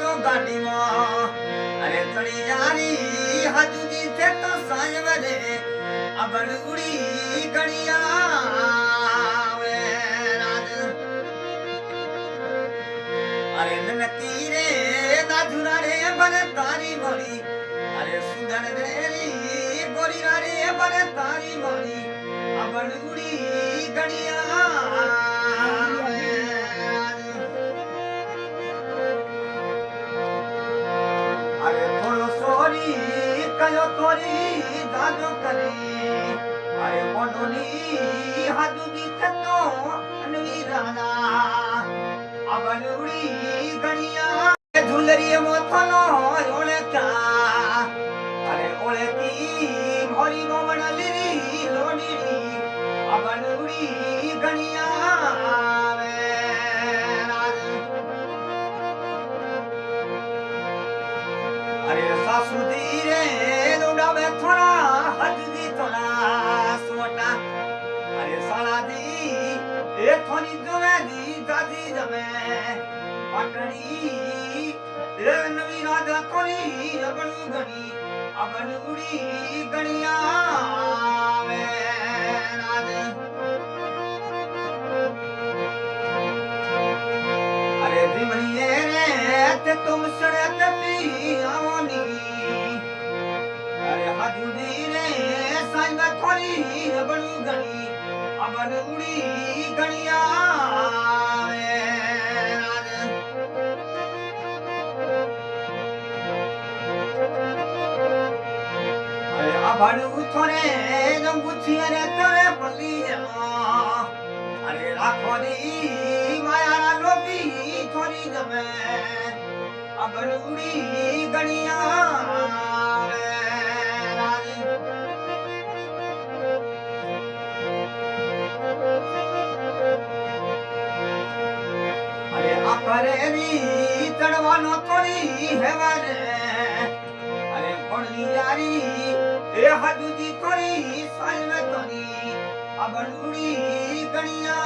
तो गाड़ी में अरे चढ़ी जारी हजूदी थे तो साँझ बजे अबन उड़ी गड़िया अरे ननकी रे नाजुरा रे बन तारी मोरी अरे सुंदर रे गोरी रे बन तारी मोरी अबन उड़ी गड़िया अरे थोड़ो सोरी कयो तोरी दादो करे अरे मोनोनी हजूदी थतो अनवी राना अबन उड़ी गड़िया झुलरी मोथनो ओले का अरे ओले की भोरी गोमन लिरी लोनी अबन उड़ी गड़िया अरे सासू धीरे लुड़ा में थोड़ा हजदी थोड़ा सोटा अरे साला दी ए थोड़ी जमे दी दादी जमे पटड़ी ए नवी राजा थोड़ी अबन गड़ी अबन उड़ी गड़िया में राज अरे दिमड़िए रे ते तुम सड़क पी आवनी अरे हजूदी रे साइब थोड़ी अबन गड़ी अबन उड़ी गड़िया अरे अबन थोड़े गुछिया रे तोरे पली अरे राखो दी माया लोभी थोड़ी जमे अबन उड़ी गड़िया अरे अपरे दी चढ़वानो थोड़ी है वारे अरे पड़ली यारी ए हजूदी थोड़ी साल में थोड़ी अबन उड़ी गड़िया